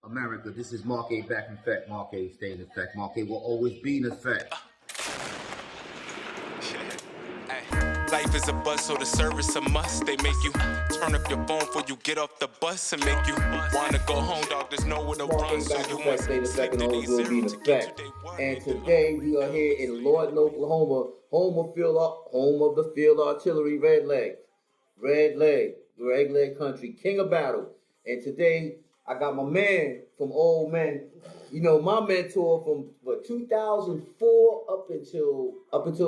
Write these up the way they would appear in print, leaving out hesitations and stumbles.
America, this is Mark A back in effect. Mark A stay in effect. Mark A will always be in effect. Life is a bus, so the service a must. They make you turn up your phone before you get off the bus and make you wanna go home, dog. There's nowhere to run, so you must stay in effect and always will be in to get effect. to day work. And today we are here in Lawton, Oklahoma, home of the field artillery, Red Leg country, king of battle. And today I got my man from Old Men, you know, my mentor from 2004 up until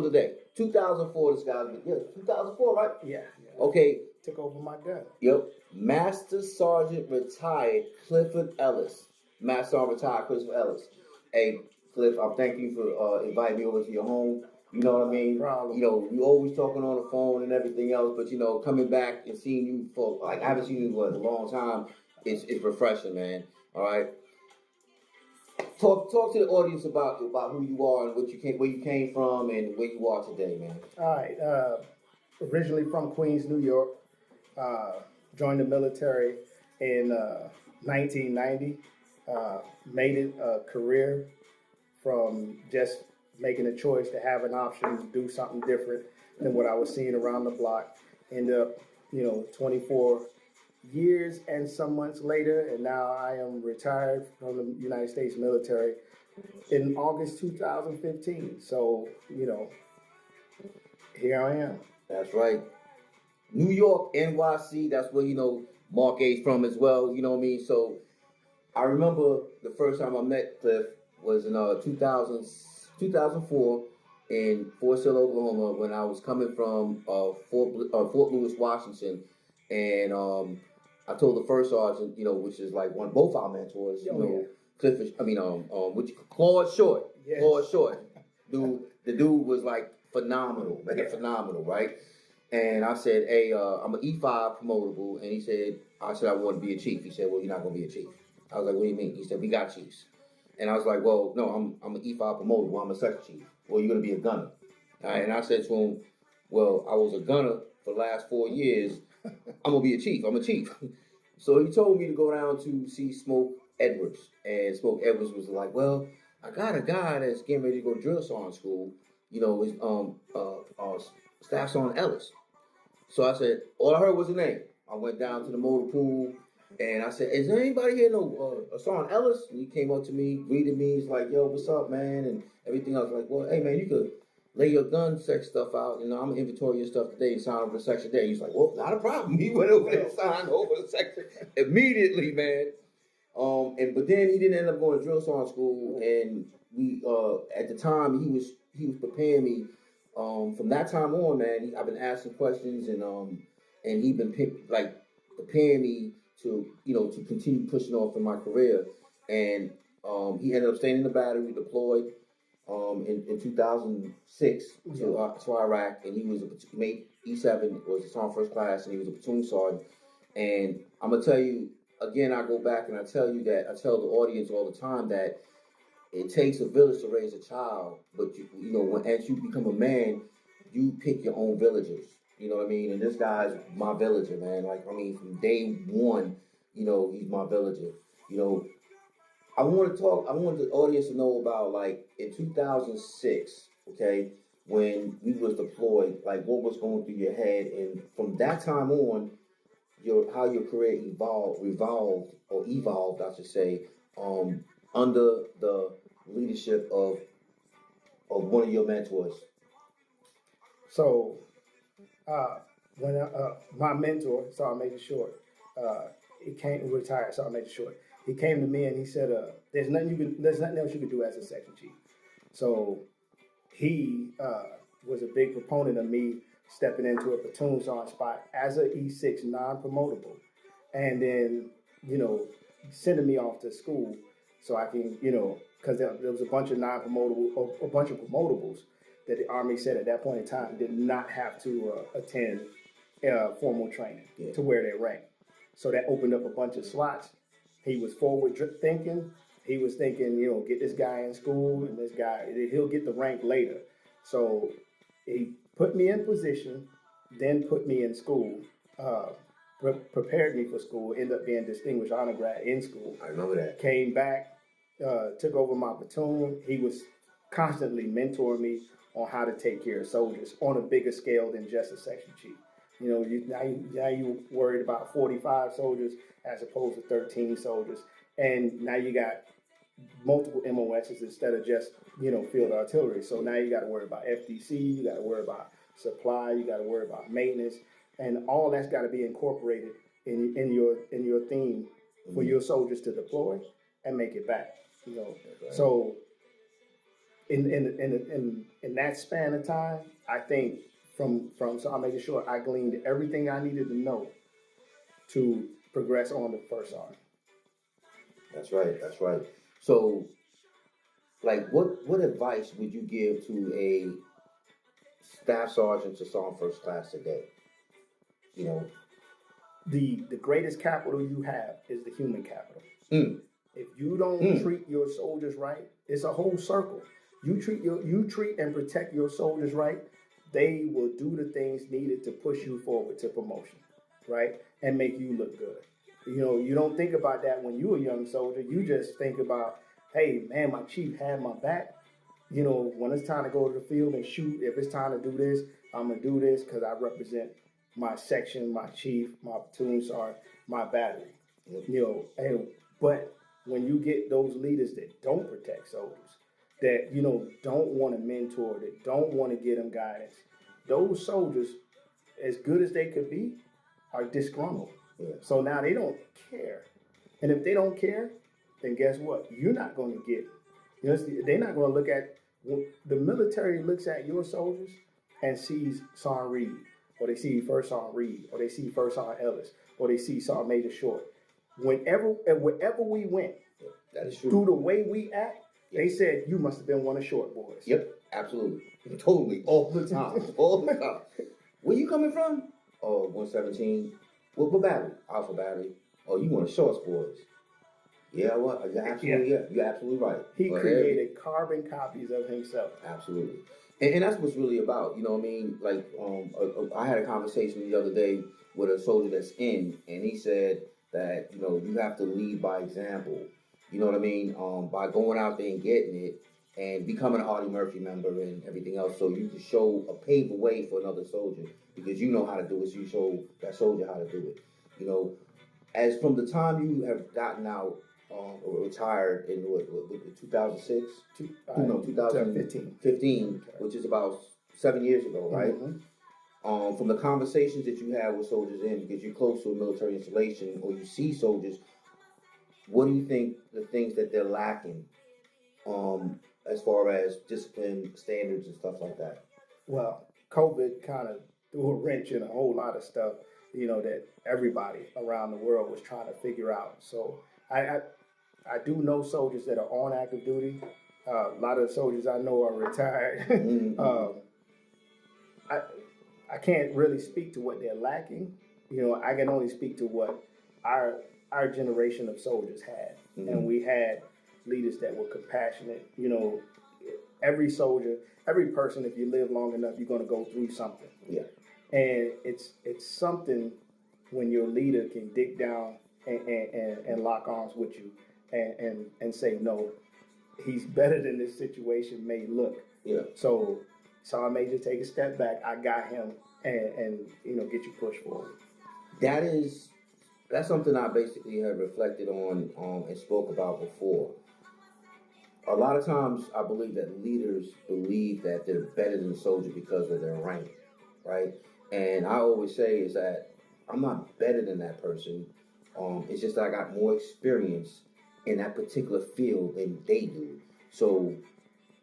today. 2004, this guy's been, 2004, right? Yeah. Okay. Took over my gun. Yep. Master Sergeant retired Clifford Ellis. Master Sergeant retired Clifford Ellis. Hey, Cliff, I'm thanking you for inviting me over to your home. You know what I mean? Problem. You know, we always talking on the phone and everything else, but you know, coming back and seeing you for I haven't seen you in a long time. It's refreshing, man. All right. Talk to the audience about who you are and where you came from and where you are today, man. All right. Originally from Queens, New York. Joined the military in 1990. Made it a career from just making a choice to have an option to do something different than what I was seeing around the block. Ended up, 24 years and some months later, and now I am retired from the United States military in August 2015. So, here I am. That's right. New York, NYC, that's where, Mark A's from as well, you know what I mean? So I remember the first time I met Cliff was in 2004 in Fort Sill, Oklahoma, when I was coming from Fort Lewis, Washington, and I told the first sergeant, which is like both our mentors, Clifford. Claude Short. Yes. Claude Short. The dude was like phenomenal, phenomenal, right? And I said, hey, I'm an E5 promotable, and I said I want to be a chief. He said, well, you're not gonna be a chief. I was like, what do you mean? He said, we got chiefs. And I was like, well, no, I'm an E5 promotable. I'm a second chief. Well, you're gonna be a gunner. All right, and I said to him, well, I was a gunner for the last 4 years. I'm gonna be a chief. I'm a chief. So he told me to go down to see Smoke Edwards, and Smoke Edwards was like, well, I got a guy that's getting ready to go drill sergeant school. His Staff Sergeant Ellis. So I said, all I heard was the name. I went down to the motor pool, and I said, is there anybody here know Sergeant Ellis? And he came up to me, greeted me. He's like, yo, what's up, man? And everything else. Like, well, hey, man, you could lay your gun sex stuff out. I'm going to inventory your stuff today and sign over the section today. He's like, well, not a problem. He went over there and signed over the section immediately, man. But then he didn't end up going to drill sergeant school, and we at the time he was preparing me. From that time on, man, I've been asking questions, and he been preparing me to to continue pushing off in my career. And he ended up staying in the battery, deployed in 2006 to Iraq, and he was made E7, was a sergeant first class, and he was a platoon sergeant. And I'm gonna tell you again, I go back and I tell the audience all the time that it takes a village to raise a child, but as you become a man, you pick your own villagers. You know what I mean? And this guy's my villager, man. From day one, he's my villager. I want the audience to know about in 2006, okay, when we was deployed, what was going through your head, and from that time on, how your career evolved, I should say, under the leadership of one of your mentors. So, when my mentor, so I'll make it short, he retired, so I'll make it short. He came to me and he said, there's nothing else you can do as a section chief. So he was a big proponent of me stepping into a platoon sergeant spot as an E6 non-promotable, and then sending me off to school so I can because there was a bunch of promotables that the Army said at that point in time did not have to attend formal training to where they ranked. So that opened up a bunch of slots. He was forward thinking. He was thinking, get this guy in school, and this guy, he'll get the rank later. So he put me in position, then put me in school. prepared me for school, ended up being distinguished honor grad in school. I remember that. Came back, took over my platoon. He was constantly mentoring me on how to take care of soldiers on a bigger scale than just a section chief. You know, now you worried about 45 soldiers as opposed to 13 soldiers, and now you got multiple MOSs instead of just, you know, field artillery. So now you got to worry about FDC, you got to worry about supply, you got to worry about maintenance, and all that's got to be incorporated in your theme for your soldiers to deploy and make it back. You know, right. So in that span of time, I think from so I'm making sure I gleaned everything I needed to know to progress on to first sergeant. That's right. That's right. So, like, what advice would you give to a staff sergeant to sergeant first class today? You know, the greatest capital you have is the human capital. If you don't treat your soldiers right, it's a whole circle. You treat and protect your soldiers right, they will do the things needed to push you forward to promotion, right, and make you look good. You know, you don't think about that when you're a young soldier. You just think about, hey, man, my chief had my back. You know, when it's time to go to the field and shoot, if it's time to do this, I'm going to do this because I represent my section, my chief, my platoon sergeant, my battery. You know, but when you get those leaders that don't protect soldiers, that, you know, don't want to mentor, that don't want to give them guidance, those soldiers, as good as they could be, are disgruntled. So now they don't care. And if they don't care, then guess what? You're not going to get, you know, they're not going to look at, the military looks at your soldiers and sees Sergeant Reed, or they see First Sergeant Reed, or they see First Sergeant Ellis, or they see Sergeant Major Short. Wherever we went, that is true. Through the way we act, they said, you must have been one of Short boys. Yep, absolutely. Totally. All the time. All the time. Where you coming from? Oh, 117. What battery? Alpha battery. Oh, you one of Short's boys. Yeah, what? You're absolutely right. He created carbon copies of himself. Absolutely. And that's what's really about. You know what I mean? Like, I had a conversation the other day with a soldier that's in, and he said that, you know, you have to lead by example. You know what I mean? By going out there and getting it and becoming an Artie Murphy member and everything else, so you can pave the way for another soldier because you know how to do it, so you show that soldier how to do it. You know, as from the time you have gotten out or retired in 2006? 2015, which is about 7 years ago, right? Mm-hmm. From the conversations that you have with soldiers because you're close to a military installation or you see soldiers, what do you think the things that they're lacking as far as discipline standards and stuff like that? Well, COVID kind of threw a wrench in a whole lot of stuff, you know, that everybody around the world was trying to figure out. So I do know soldiers that are on active duty. A lot of the soldiers I know are retired. Mm-hmm. I can't really speak to what they're lacking. You know, I can only speak to what our generation of soldiers had. Mm-hmm. And we had leaders that were compassionate. You know, every soldier, every person, if you live long enough, you're going to go through something. Yeah. And it's something when your leader can dig down and lock arms with you and say, no, he's better than this situation may look. Yeah. So I may just take a step back. I got him and you know, get you pushed forward. That's something I basically have reflected on and spoke about before. A lot of times I believe that leaders believe that they're better than the soldier because of their rank, right? And I always say is that I'm not better than that person. It's just that I got more experience in that particular field than they do. So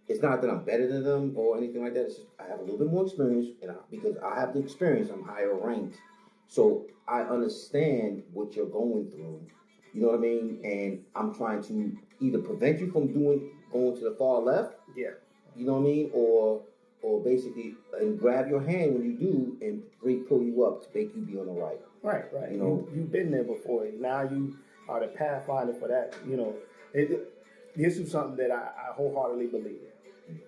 it's not that I'm better than them or anything like that. It's just I have a little bit more experience, and because I have the experience, I'm higher ranked. So I understand what you're going through. You know what I mean? And I'm trying to either prevent you from going to the far left. Yeah. You know what I mean? Or basically and grab your hand when you do and pull you up to make you be on the right. Right. You know, you've been there before. Now you are the pathfinder for that. You know, this is something that I wholeheartedly believe in.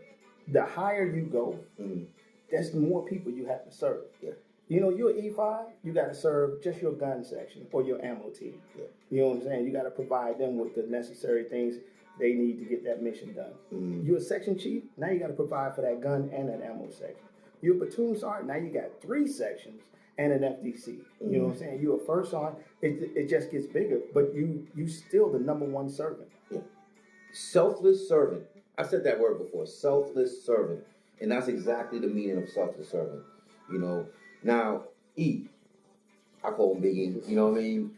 The higher you go, that's the more people you have to serve. Yeah. You know, you're E5, you got to serve just your gun section or your ammo team. Yeah. You know what I'm saying? You got to provide them with the necessary things they need to get that mission done. You're a section chief, now you got to provide for that gun and that ammo section. You're a platoon sergeant, now you got 3 sections and an FDC. You know what I'm saying? You're a first sergeant, it just gets bigger, but you still the number 1 servant. Yeah. Selfless servant. I said that word before, selfless servant. And that's exactly the meaning of selfless servant. You know, now, E, I call him Big E, you know what I mean?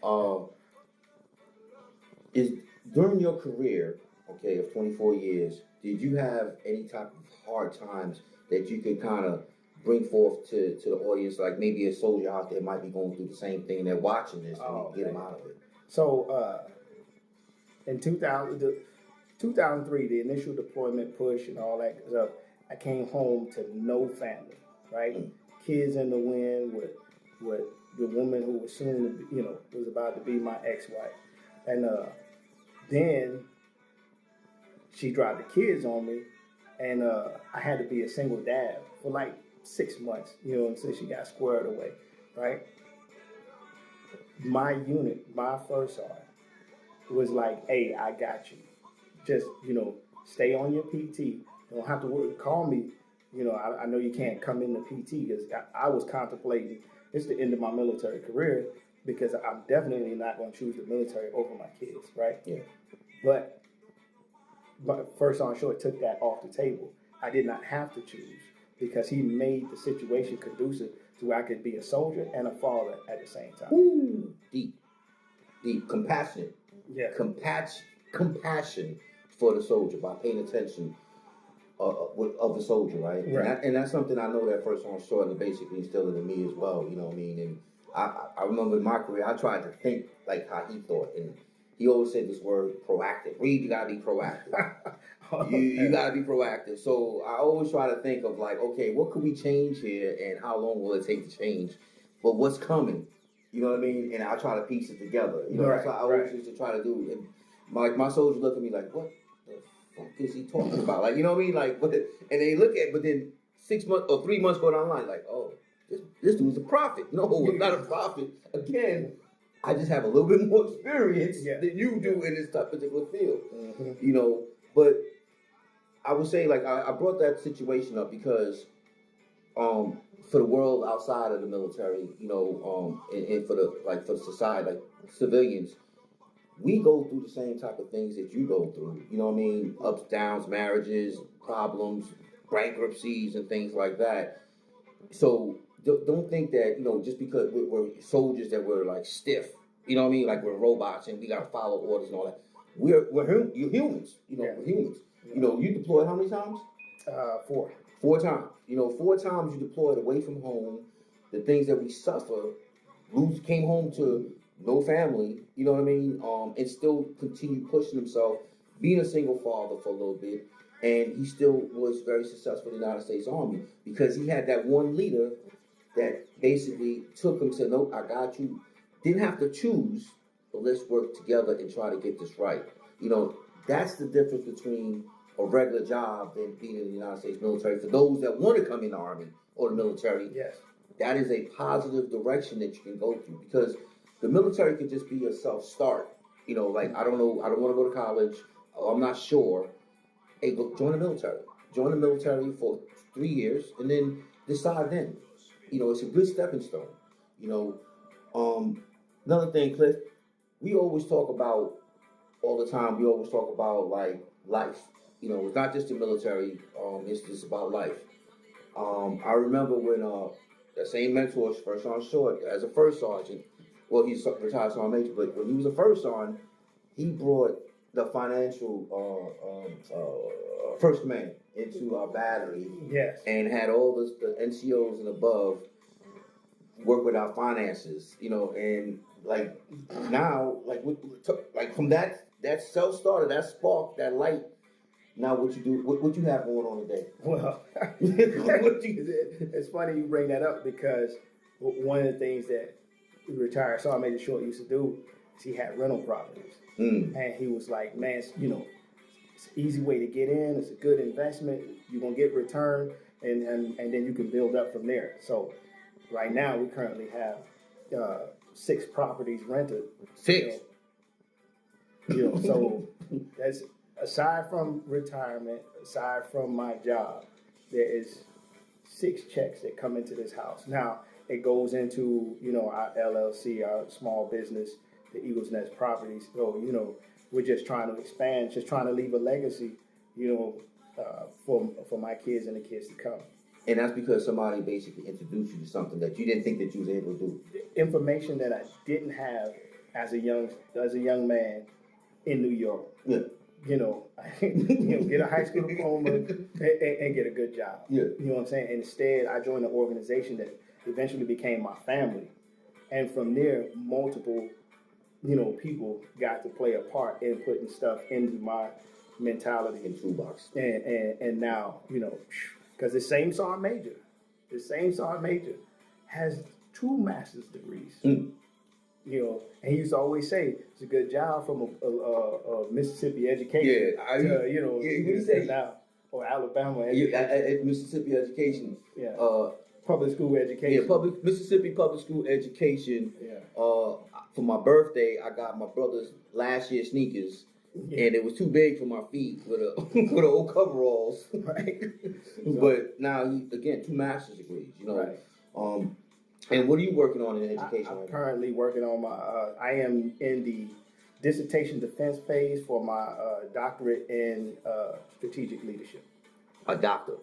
Is during your career, okay, of 24 years, did you have any type of hard times that you could kind of bring forth to the audience, like maybe a soldier out there might be going through the same thing, they're watching this and get them out of it? So, in 2003, the initial deployment push and all that stuff, I came home to no family, right? Kids in the wind with the woman who was soon to be, was about to be my ex-wife. And then she dropped the kids on me, and I had to be a single dad for like 6 months, until she got squared away, right? My unit, my first sergeant, was like, hey, I got you. Just, stay on your PT. You don't have to worry. Call me. I know you can't come into PT because I was contemplating, it's the end of my military career because I'm definitely not going to choose the military over my kids, right? Yeah. But First On Short took that off the table. I did not have to choose because he made the situation conducive to where I could be a soldier and a father at the same time. Ooh, deep, compassionate. Yeah. Compassion for the soldier by paying attention of the soldier, right? Right. And that's something I know that First On Short basically instilled in me as well. You know what I mean? And I remember in my career, I tried to think like how he thought, and he always said this word proactive. Reed, you gotta be proactive. You gotta be proactive. So I always try to think of like, okay, what could we change here, and how long will it take to change? But what's coming? You know what I mean? And I try to piece it together. That's what I always used to try to do. And my soldiers look at me like, what the fuck is he talking about? Like, you know what I mean? Like, and they look at, but then 6 months or 3 months go down the line, like, oh, this dude's a prophet. No, I'm not a prophet. Again, I just have a little bit more experience than you do in this particular field. Mm-hmm. But I would say, like, I brought that situation up because for the world outside of the military, and for the society, like civilians, we go through the same type of things that you go through. You know what I mean? Ups, downs, marriages, problems, bankruptcies, and things like that. So don't think that, just because we're soldiers that we're like stiff, you know what I mean? Like we're robots and we got to follow orders and all that. You're humans, we're humans. You deployed how many times? 4. 4 times. 4 times you deployed away from home. The things that we suffer, came home to no family, you know what I mean? And still continued pushing himself, being a single father for a little bit. And he still was very successful in the United States Army because he had that one leader that basically took him, said, no, I got you. Didn't have to choose, but let's work together and try to get this right. That's the difference between a regular job and being in the United States military. For those that want to come in the Army or the military, yes, that is a positive direction that you can go through because the military could just be a self-start. Like, I don't know, I don't want to go to college, I'm not sure. Hey, go join the military. Join the military for 3 years and then decide then. It's a good stepping stone. Another thing, Cliff, we always talk about all the time, like life. It's not just the military, it's just about life. I remember when that same mentor, First On Short, as a first sergeant, well, he's a retired sergeant major, but when he was a first sergeant, he brought the financial first command into our battery, and had all the NCOs and above work with our finances, and like now, like from that self-starter, that spark, that light. Now, what you do? What you have going on today? Well, it's funny you bring that up because one of the things that retired Sergeant Major Short used to do is he had rental properties, and he was like, man, it's an easy way to get in. It's a good investment. You're gonna get return, and then you can build up from there. So Right now, we currently have 6 properties rented. 6. So that's aside from retirement, aside from my job, there is 6 checks that come into this house. Now it goes into our LLC, our small business, the Eagles Nest Properties. So we're just trying to expand, just trying to leave a legacy, for my kids and the kids to come. And that's because somebody basically introduced you to something that you didn't think that you was able to do. Information that I didn't have as a young man in New York. Yeah. Get a high school diploma and get a good job. Yeah. You know what I'm saying? Instead, I joined an organization that eventually became my family. And from there, multiple, people got to play a part in putting stuff into my mentality. In toolbox. And now, because the same sergeant major has 2 master's degrees. And he used to always say, it's a good job from a Mississippi education. What do you say? Now, or Alabama education. Mississippi education. Yeah. Public school education. Yeah, Mississippi public school education. Yeah. For my birthday, I got my brother's last year sneakers. Yeah. And it was too big for my feet with with old coveralls. Right. But now again, 2 master's degrees. Right. And what are you working on in education? I'm currently working on my. I am in the dissertation defense phase for my doctorate in strategic leadership. A doctor.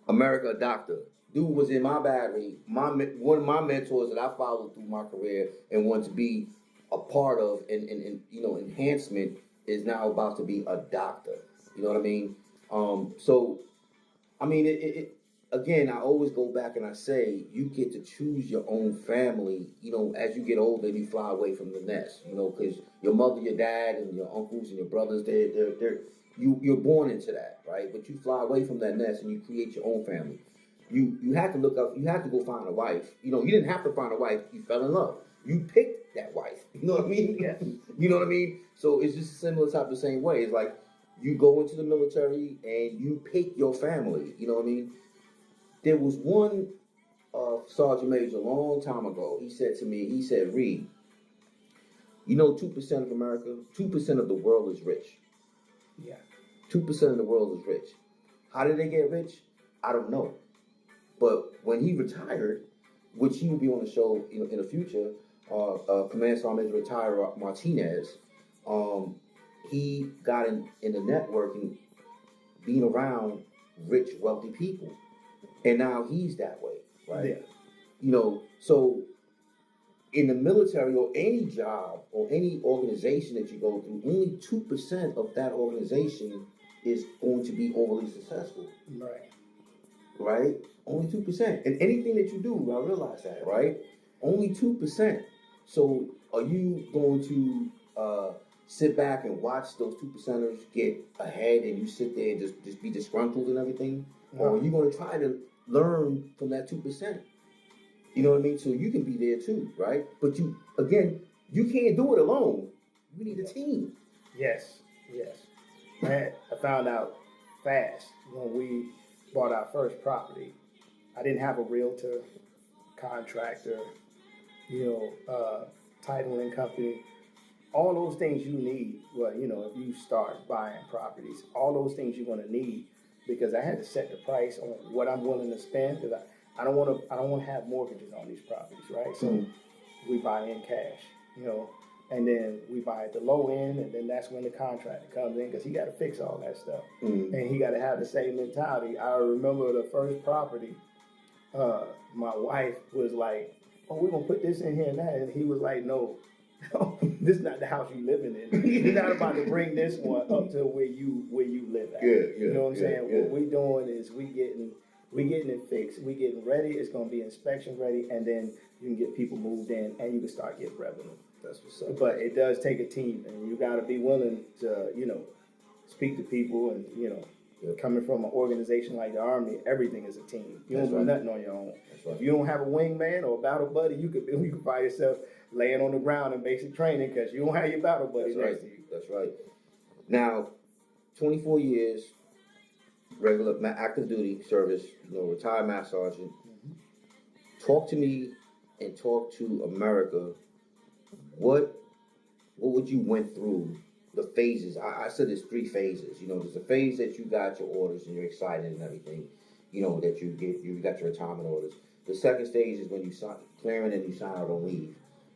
America, a doctor. Dude was in my battery. One of my mentors that I followed through my career and wanted to be a part of, and enhancement is now about to be a doctor. You know what I mean? So, I mean, again, I always go back and I say, you get to choose your own family, as you get older and you fly away from the nest, because your mother, your dad, and your uncles and your brothers, you're born into that, right? But you fly away from that nest and you create your own family. You have to look up, you have to go find a wife. You didn't have to find a wife, you fell in love. You picked that wife. You know what I mean? Yeah. You know what I mean? So it's just a similar type of same way. It's like you go into the military and you pick your family. You know what I mean? There was one sergeant major a long time ago. He said to me, Reed, 2% of America, 2% of the world is rich. Yeah. 2% of the world is rich. How did they get rich? I don't know. But when he retired, which he will be on the show in the future, Command Sergeant Major Retired Martinez, he got in the networking, being around rich, wealthy people. And now he's that way, right? Yeah. So in the military or any job or any organization that you go through, only 2% of that organization is going to be overly successful. Right. Right? Only 2%. And anything that you do, I realize that, right? Only 2%. So are you going to sit back and watch those 2%ers get ahead and you sit there and just be disgruntled and everything? No. Or are you going to try to learn from that 2%? You know what I mean? So you can be there too, right? But you can't do it alone. You need a team. Yes. Man, I found out fast when we bought our first property. I didn't have a realtor, contractor, titling company. All those things you need, if you start buying properties, all those things you're going to need, because I had to set the price on what I'm willing to spend, because I don't want to have mortgages on these properties, right? So we buy in cash, and then we buy at the low end, and then that's when the contractor comes in, because he got to fix all that stuff, and he got to have the same mentality. I remember the first property, my wife was like, "Oh, we're gonna put this in here and that," and he was like, "No, this is not the house you living in. You're not about to bring this one up to where you live at." You know what I'm saying? What we doing is we getting it fixed. We getting ready. It's gonna be inspection ready, and then you can get people moved in, and you can start getting revenue. That's what's up. But it does take a team, and you got to be willing to, speak to people, and coming from an organization like the Army, everything is a team. You don't do nothing on your own. If you don't have a wingman or a battle buddy, you could find yourself laying on the ground in basic training because you don't have your battle buddy next to you. That's right. Now, 24 years, regular active duty service, retired master sergeant. talk to me and talk to America. What would you went through the phases? I said there's 3 phases. You know, there's a phase that you got your orders and you're excited and everything. You know that you got your retirement orders. The second stage is when you sign clearing and you sign out on leave.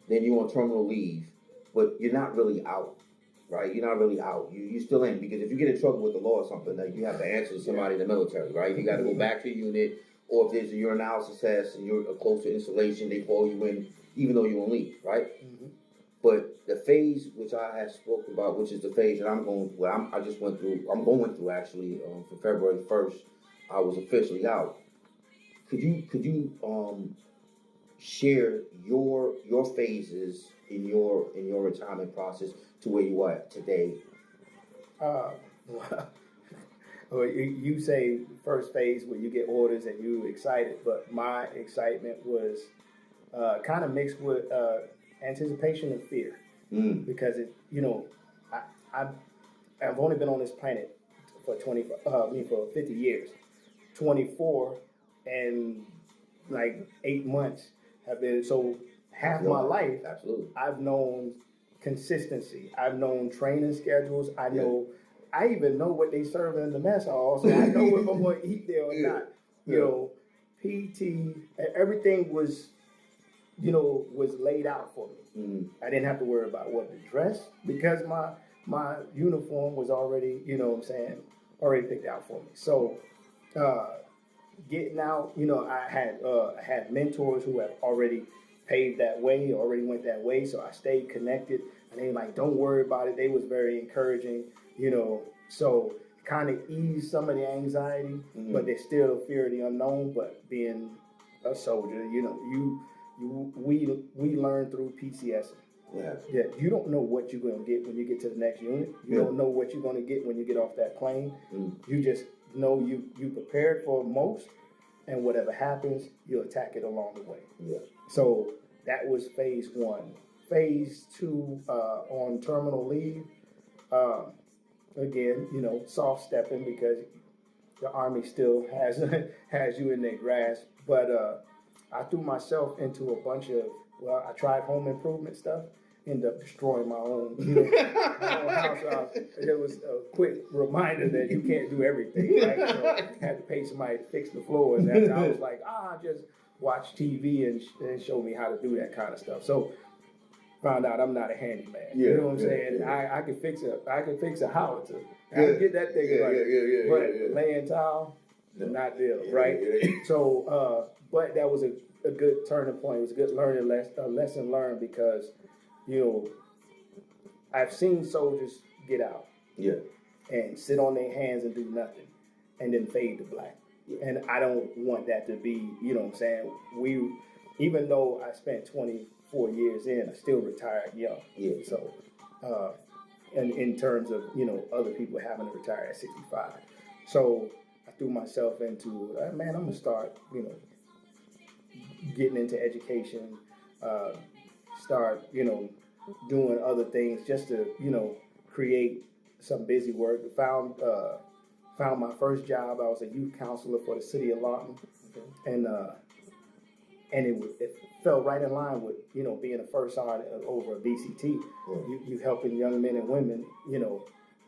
Then you're on terminal leave, but you're not really out, right? You're not really out. You still in, because if you get in trouble with the law or something, like, you have to answer to somebody in the military, right? You got to go back to your unit, or if there's a urinalysis test and you're close to installation, they call you in, even though you're on leave, right? Mm-hmm. But the phase which I have spoken about, which is the phase that I'm going through actually, for February 1st, I was officially out. Could you share your phases in your retirement process to where you are today? Well, you say first phase where you get orders and you excited, but my excitement was kind of mixed with anticipation and fear, because I've only been on this planet for 50 years. 24 and like 8 months have been, so half my life. Absolutely. I've known consistency. I've known training schedules. I even know what they serve in the mess hall, so I know if I'm going to eat there or not. You know, PT, everything was laid out for me. I didn't have to worry about what to dress, because my uniform was already, already picked out for me. So getting out, I had mentors who have already paved that way, already went that way. So I stayed connected, and they like, don't worry about it. They was very encouraging, so kind of eased some of the anxiety, but there's still a fear of the unknown. But being a soldier, we learn through PCS. Yeah, you don't know what you're going to get when you get to the next unit. You don't know what you're going to get when you get off that plane. You just know you prepared for most, and whatever happens, you attack it along the way. Yeah. So that was phase 1. Phase 2, on terminal leave, again, soft stepping, because the Army still has you in their grasp. But I threw myself into a bunch of, I tried home improvement stuff, ended up destroying my own, my own house. It was a quick reminder that you can't do everything, right? So I had to pay somebody to fix the floors. And I was like, just watch TV and show me how to do that kind of stuff. So found out I'm not a handyman. You know what I'm saying? I can fix a house. I can get that thing right. But laying tile, not there, right? So, but that was a good turning point. It was a good lesson learned, because, I've seen soldiers get out and sit on their hands and do nothing, and then fade to black. And I don't want that to be, what I'm saying? Even though I spent 24 years in, I still retired young. So, and in terms of, other people having to retire at 65. So I threw myself into, I'm going to start, getting into education, start, doing other things just to, create some busy work. Found my first job. I was a youth counselor for the city of Lawton, and it fell right in line with, being a first sergeant over a BCT. You helping young men and women,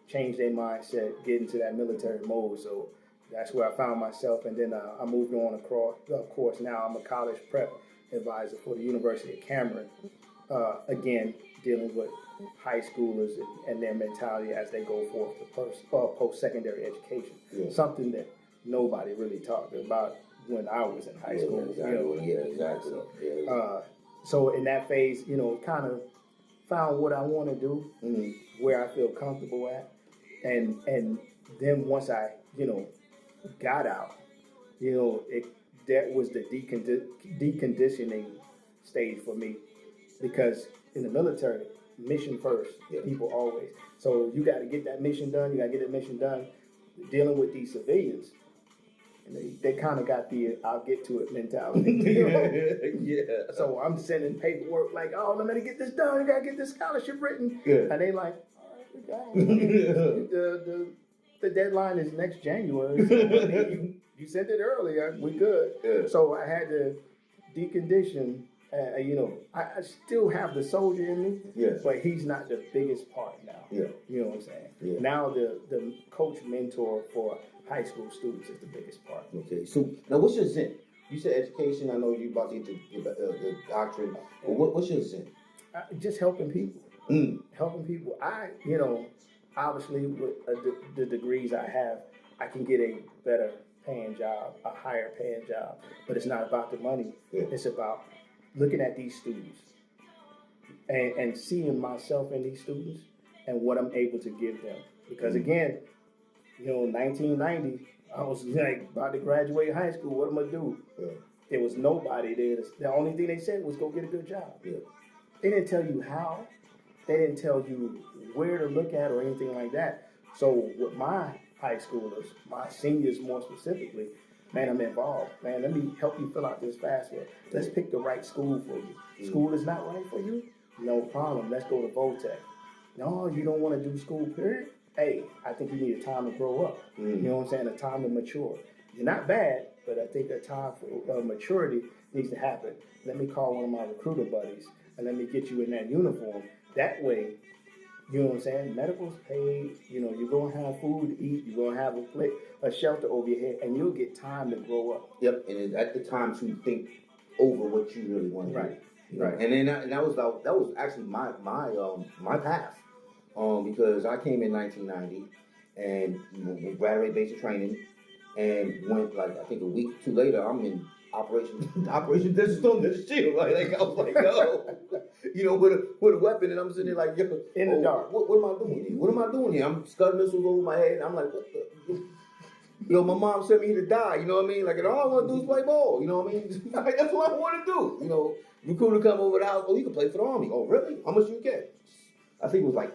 change their mindset, get into that military mode. So that's where I found myself, and then I moved on across. Of course, now I'm a college prep advisor for the University of Cameron. Again, dealing with high schoolers and their mentality as they go forth to post-secondary education. Something that nobody really talked about when I was in high school. Exactly. So in that phase, kind of found what I want to do, where I feel comfortable at, and then once I, got out, that was the deconditioning stage for me, because in the military, mission first, people always. So you got to get that mission done. Dealing with these civilians, and they kind of got the I'll get to it mentality. So I'm sending paperwork like, let me get this done. I got to get this scholarship written. And they like, all right, the deadline is next January. So you sent it earlier. We good. So I had to deconditioned. You know, I still have the soldier in me, Yeah. but he's not the biggest part now. Yeah. You know what I'm saying? Yeah. Now the coach mentor for high school students is the biggest part. Okay. So now, what's your zen? You said education. I know you about to get the doctrine. But what's your zen? Just helping people. Helping people. You know, obviously with the degrees I have, I can get a better paying job, a higher paying job. But it's not about the money. Yeah. It's about looking at these students and seeing myself in these students and what I'm able to give them. Because again, you know, 1990, I was like about to graduate high school. What am I gonna do? Yeah. There was nobody there. The only thing they said was go get a good job. Yeah. They didn't tell you how. They didn't tell you where to look at or anything like that. So with my high schoolers, my seniors more specifically, man, I'm involved. Man, let me help you fill out this FAFSA. Let's pick the right school for you. School is not right for you? No problem. Let's go to Votech. No, you don't want to do school, period? Hey, I think you need a time to grow up. You know what I'm saying? A time to mature. You're not bad, but I think a time for maturity needs to happen. Let me call one of my recruiter buddies and let me get you in that uniform. That way, you know what I'm saying? Medical's paid. You know, you're going to have food to eat. You're going to have a shelter over your head, and you'll get time to grow up. Yep, and at the time to think over what you really want to do. Right. And then that was actually my path, because I came in 1990 and graduated basic training and went like I think a week or two later I'm in Operation Desert Storm this shield. Like I was like, yo, you know, with a weapon, and I'm sitting there like, yo, in the dark. What am I doing here? What am I doing here? I'm scudding missiles over my head, and I'm like, what the? You know, my mom sent me here to die. You know what I mean? Like, and all I want to do is play ball. You know what I mean? Like, that's what I want to do. You know, recruiter come over the house. Oh, you can play for the Army. Oh, really? How much you get? I think it was like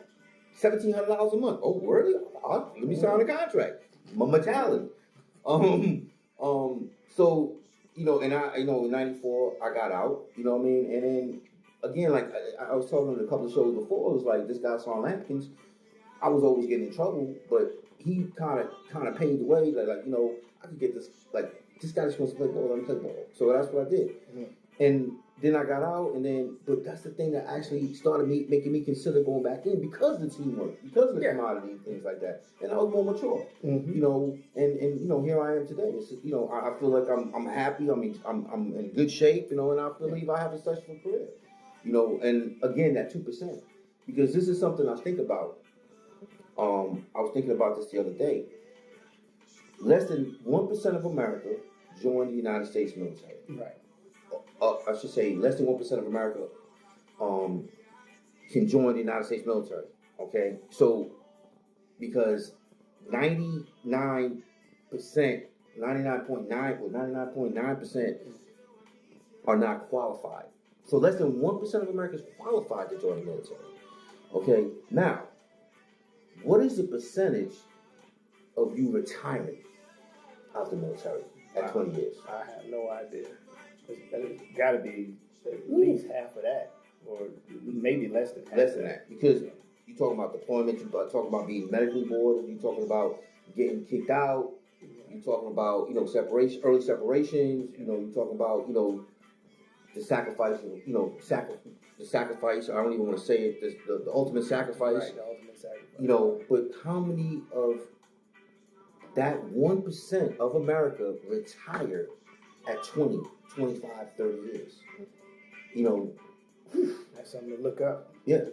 $1,700 a month. Oh, really? Let me sign a contract. My mentality. So, you know, and in '94 I got out. You know what I mean? And then again, like I was talking to a couple of shows before. It was like this guy Sean Lampkins. I was always getting in trouble, but he kind of paved the way. Like you know, I could get this. Like this guy just wants to play ball. Let me play ball. So that's what I did. And then I got out, but that's the thing that actually started making me consider going back in because of the teamwork, because of the commodity and things like that. And I was more mature, you know, and you know, here I am today. It's, you know, I feel like I'm happy. I mean, I'm in good shape, you know, and I believe I have a successful career, you know. And again, that 2%, because this is something I think about. I was thinking about this the other day. Less than 1% of America joined the United States military. Right. I should say less than 1% of America can join the United States military. Okay, so because 99.9% are not qualified. So less than 1% of America is qualified to join the military. Okay, now what is the percentage of you retiring out the military at 20 years? I have no idea. It's got to be at least half of that, or maybe less than half. Less than that, because you're talking about deployment, you're talking about being medically boarded, you're talking about getting kicked out, you're talking about, you know, separation, early separations, you know, you're talking about, you know, the sacrifice, you know, the sacrifice. I don't even want to say it. The ultimate sacrifice. Right, the ultimate sacrifice. You know, but how many of that 1% of America retire at 20, 25, 30 years? You know, that's something to look up. Yeah.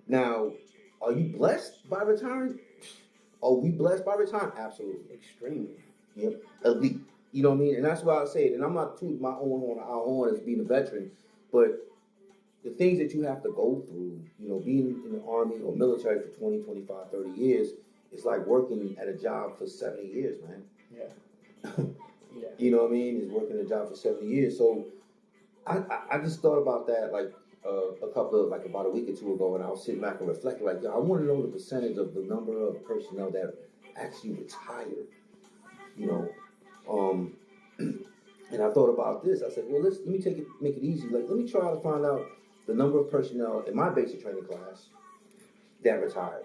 Now, are you blessed by retiring? Are we blessed by retiring? Absolutely. Extremely. Yep. Elite. You know what I mean? And that's why I say it. And I'm not tooting my own our horn as being a veteran, but the things that you have to go through, you know, being in the Army or military for 20, 25, 30 years, it's like working at a job for 70 years, man. Yeah. Yeah. You know what I mean? It's working a job for 70 years. So I just thought about that like about a week or two ago, and I was sitting back and reflecting like, I want to know the percentage of the number of personnel that actually retired, you know. And I thought about this. I said, well, let me make it easy. Like, let me try to find out the number of personnel in my basic training class that retired.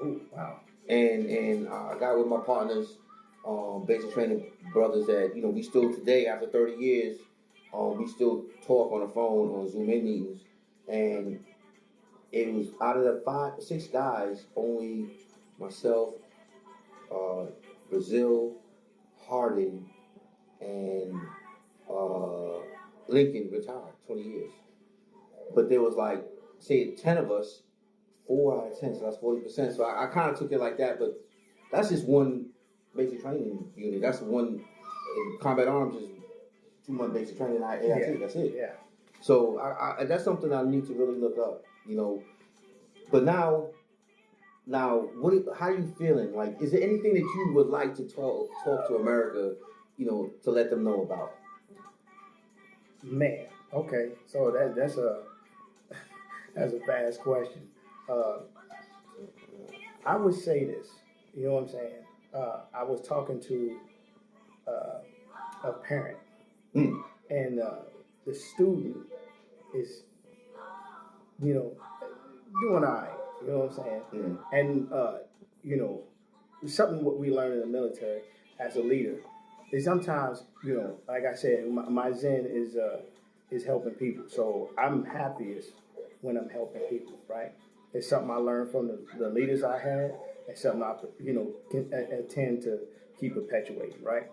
Oh, wow. And I got with my partners, basic training brothers that, you know, we still today, after 30 years, we still talk on the phone on Zoom meetings, and it was out of the 6 guys, only myself, Brazil, Harding, and Lincoln retired 20 years. But there was like, say, 10 of us, 4 out of 10, so that's 40%. So I kind of took it like that, but that's just one basic training unit. That's one, combat arms is 2 month basic training, AIT, that's it. Yeah. So I that's something I need to really look up, you know. But now, how are you feeling? Like, is there anything that you would like to talk to America, you know, to let them know about? Man, okay. So that's a that's a vast question. I would say this. You know what I'm saying? I was talking to a parent, and the student is, you know, doing all right. You know what I'm saying? And you know, something what we learn in the military as a leader is sometimes, you know, like I said, my zen is helping people. So I'm happiest when I'm helping people, right? It's something I learned from the leaders I had, and something I, you know, can tend to keep perpetuating, right?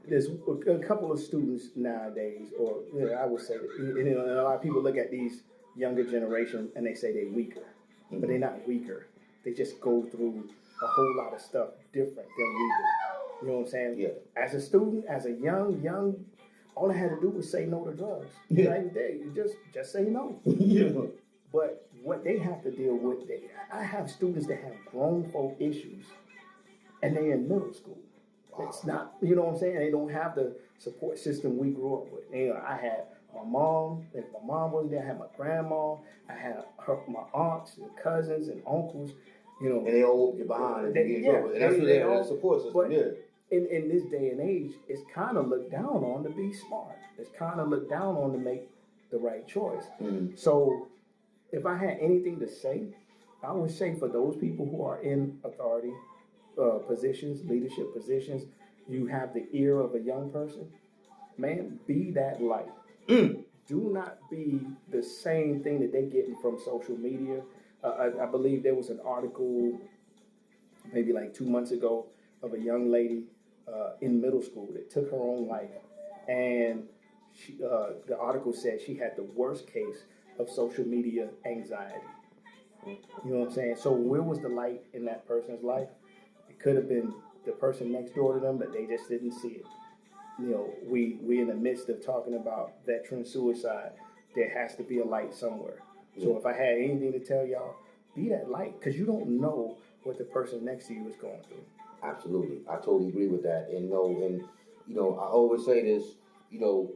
There's a couple of students nowadays, or you know, I would say, you know, a lot of people look at these younger generation and they say they're weaker, but they're not weaker. They just go through a whole lot of stuff different than we do. You know what I'm saying? Yeah. As a student, as a young, all I had to do was say no to drugs. Yeah. Every day, just say no. Yeah. But what they have to deal with, I have students that have grown folk issues, and they're in middle school. It's not, you know what I'm saying? They don't have the support system we grew up with. You know, I had my mom. If my mom wasn't there, I had my grandma. I had my aunts and cousins and uncles. You know, And they all whoop you behind and you get in trouble. And that's what they are, the support system. but Yeah. in this day and age, it's kind of looked down on to be smart. It's kind of looked down on to make the right choice. So if I had anything to say, I would say for those people who are in authority positions, leadership positions, you have the ear of a young person, man, be that light. Do not be the same thing that they're getting from social media. I believe there was an article maybe like 2 months ago of a young lady in middle school that took her own life. And she, the article said she had the worst case of social media anxiety. You know what I'm saying? So where was the light in that person's life? It could have been the person next door to them, but they just didn't see it. You know, we in the midst of talking about veteran suicide. There has to be a light somewhere. So if I had anything to tell y'all, be that light, because you don't know what the person next to you is going through. Absolutely. I totally agree with that. And you know, I always say this, you know,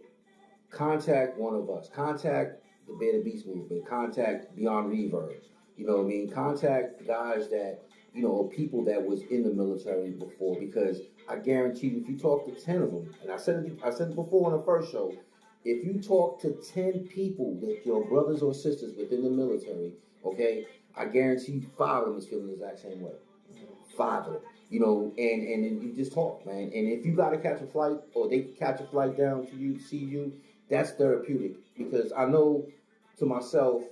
contact one of us. Contact the Bear the Beast movement. Contact Beyond Reverb. You know what I mean? Contact guys that, you know, or people that was in the military before, because I guarantee you, if you talk to 10 of them, and I said it before on the first show, if you talk to 10 people that your brothers or sisters within the military, okay, I guarantee you 5 of them is feeling the exact same way. 5 of them. You know, and you just talk, man. And if you got to catch a flight, or they catch a flight down to you, to see you, that's therapeutic. Because I know to myself,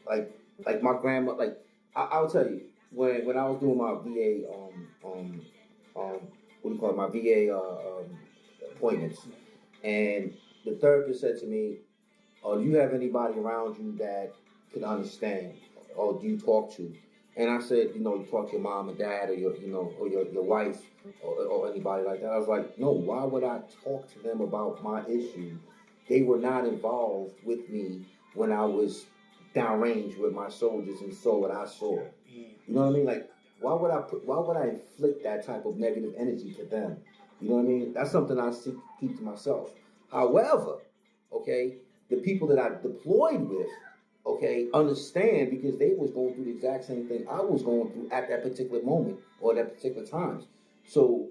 like my grandma, like I'll tell you, when I was doing my VA, what do you call it, my VA appointments, and the therapist said to me, "Do you have anybody around you that can understand, or do you talk to?" And I said, you know, you talk to your mom and dad, or your wife, or anybody like that. I was like, no, why would I talk to them about my issue? They were not involved with me when I was downrange with my soldiers and saw what I saw. You know what I mean? Like, why would I inflict that type of negative energy to them? You know what I mean? That's something I keep to myself. However, okay, the people that I deployed with, okay, understand, because they was going through the exact same thing I was going through at that particular moment or that particular times. So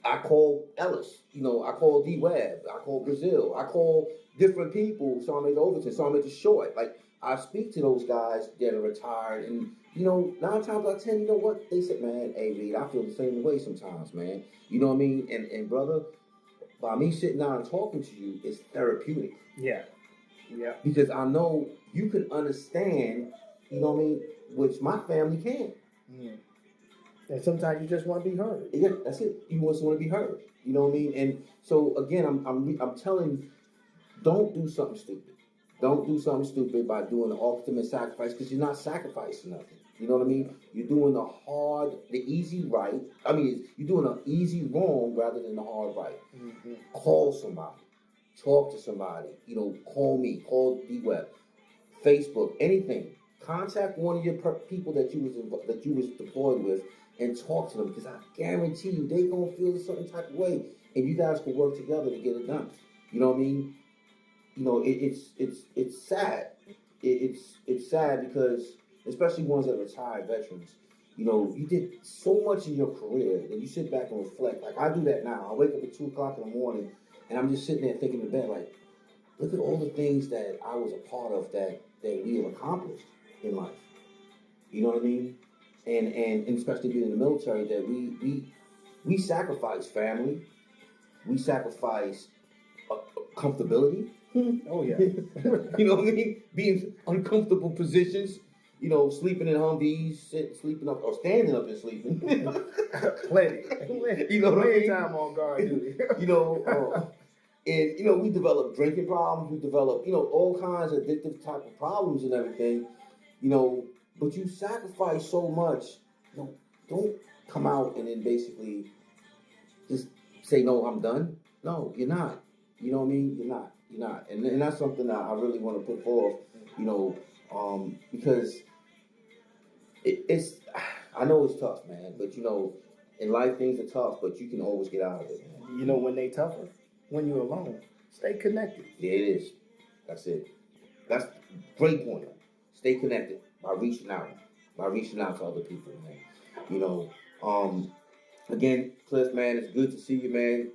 I called Ellis, you know, I called D-Web, I called Brazil, I called different people, Sergeant Overton, Sergeant Short. Like, I speak to those guys that are retired, and, you know, 9 times out of 10, you know what? They said, man, hey, Reed, I feel the same way sometimes, man. You know what I mean? And brother, by me sitting down and talking to you, it's therapeutic. Yeah. Yeah. Because I know you can understand, you know what I mean, which my family can't. Mm. And sometimes you just want to be heard. Yeah, that's it. You just want to be heard. You know what I mean? And so again, I'm telling, don't do something stupid. Don't do something stupid by doing the ultimate sacrifice, because you're not sacrificing nothing. You know what I mean? You're doing the easy right. I mean, you're doing the easy wrong rather than the hard right. Mm-hmm. Call somebody, talk to somebody. You know, call me, call D-Web, Facebook, anything. Contact one of your people that you was deployed with and talk to them, because I guarantee you they gonna feel a certain type of way, and you guys can work together to get it done. You know what I mean? You know, it's sad. It's sad because, especially ones that are retired veterans, you know, you did so much in your career that you sit back and reflect. Like I do that now. I wake up at 2:00 in the morning and I'm just sitting there thinking in bed, like, look at all the things that I was a part of that we have accomplished in life. You know what I mean? And especially being in the military, that we sacrifice family, we sacrifice comfortability. Oh yeah. You know what I mean? Being in uncomfortable positions. You know, sleeping in Humvees, sleeping up or standing up and sleeping. Plenty. You know what I mean? Time on guard duty. You know, and you know, we develop drinking problems. We develop, you know, all kinds of addictive type of problems and everything. You know, but you sacrifice so much. You know, don't come out and then basically just say, no, I'm done. No, you're not. You know what I mean? You're not. You're not. And that's something that I really want to put forth, you know, because it's, I know it's tough, man, but you know, in life things are tough, but you can always get out of it, man. You know when they tougher? When you're alone. Stay connected. Yeah, it is. That's it. That's a great point. Stay connected by reaching out to other people, man. You know, again, Cliff, man, it's good to see you, man.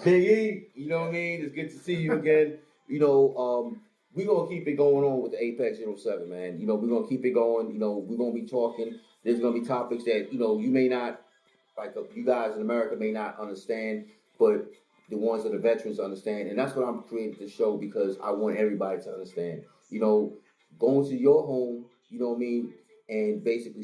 Big E, you know what I mean? It's good to see you again. You know, we're going to keep it going on with the Apex 07, man. You know, we're going to keep it going. You know, we're going to be talking. There's going to be topics that, you know, you may not, like you guys in America may not understand, but the ones that are veterans understand. And that's what I'm creating the show, because I want everybody to understand. You know, going to your home, you know what I mean, and basically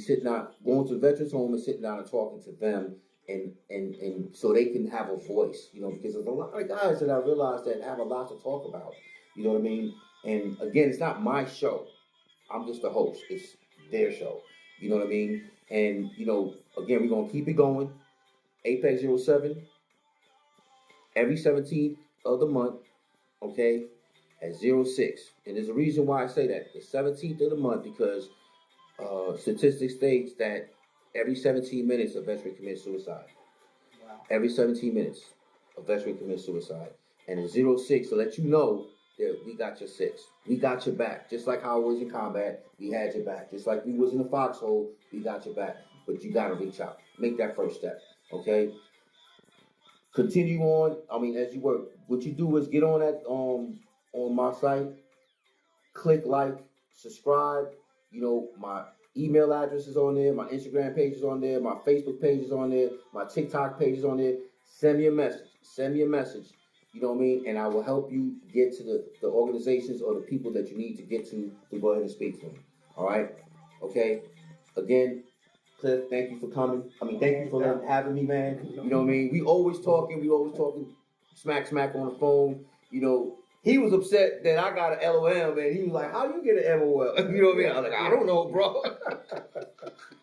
going to the veterans home and sitting down and talking to them, and so they can have a voice, you know, because there's a lot of guys that I realize that have a lot to talk about, you know what I mean? And again, it's not my show. I'm just the host. It's their show, you know what I mean? And, you know, again, we're going to keep it going. Apex 07, every 17th of the month, okay, at 06. And there's a reason why I say that. The 17th of the month, because statistics states that every 17 minutes a veteran commits suicide. Wow. Every 17 minutes a veteran commits suicide. And in 06, to let you know that we got your six. We got your back. Just like how I was in combat, we had your back. Just like we was in the foxhole, we got your back. But you got to reach out. Make that first step, okay? Continue on. I mean, as you work, what you do is get on that on my site, click like, subscribe. You know, my email address is on there, my Instagram page is on there, my Facebook page is on there, my TikTok page is on there. Send me a message. Send me a message. You know what I mean? And I will help you get to the organizations or the people that you need to get to go ahead and speak to them. All right? Okay? Again, Cliff, thank you for coming. I mean, thank you for having me, man. You know what I mean? We always talking smack on the phone. You know, he was upset that I got an LOM, and he was like, how you get an MOL? You know what I mean? I was like, I don't know, bro.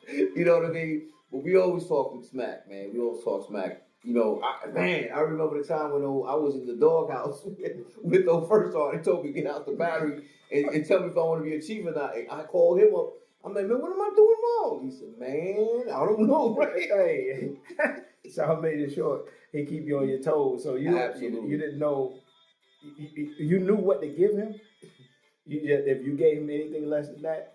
You know what I mean? But we always talking smack, man. We always talk smack. You know, I remember the time when I was in the doghouse with the first sergeant. He told me to get out the battery and tell me if I want to be a chief or not. I called him up. I'm like, man, what am I doing wrong? He said, man, I don't know, right? Hey, so I made it short. He keep you on your toes. So you didn't know, you knew what to give him. If you gave him anything less than that,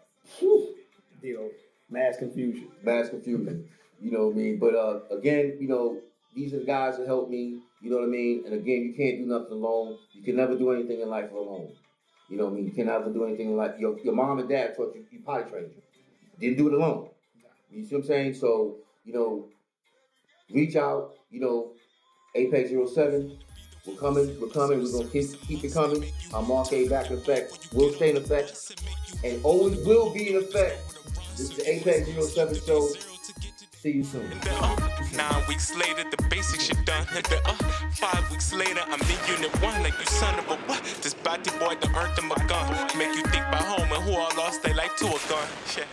deal, mass confusion. You know what I mean? But again, you know, these are the guys that help me. You know what I mean? And again, you can't do nothing alone. You can never do anything in life alone. You know what I mean? You can never do anything in life. Your mom and dad taught you potty trained you. Didn't do it alone. You see what I'm saying? So, you know, reach out, you know, Apex 07. We're coming. We're gonna keep it coming. Our Mark A back in effect will stay in effect, and always will be in effect. This is the Apex 07 show. See you soon. 9 weeks later, the basic shit done. And then 5 weeks later, I'm in unit 1 like you son of a what? This body boy done earned him a gun. Make you think about home and who all lost their life to a gun. Shit.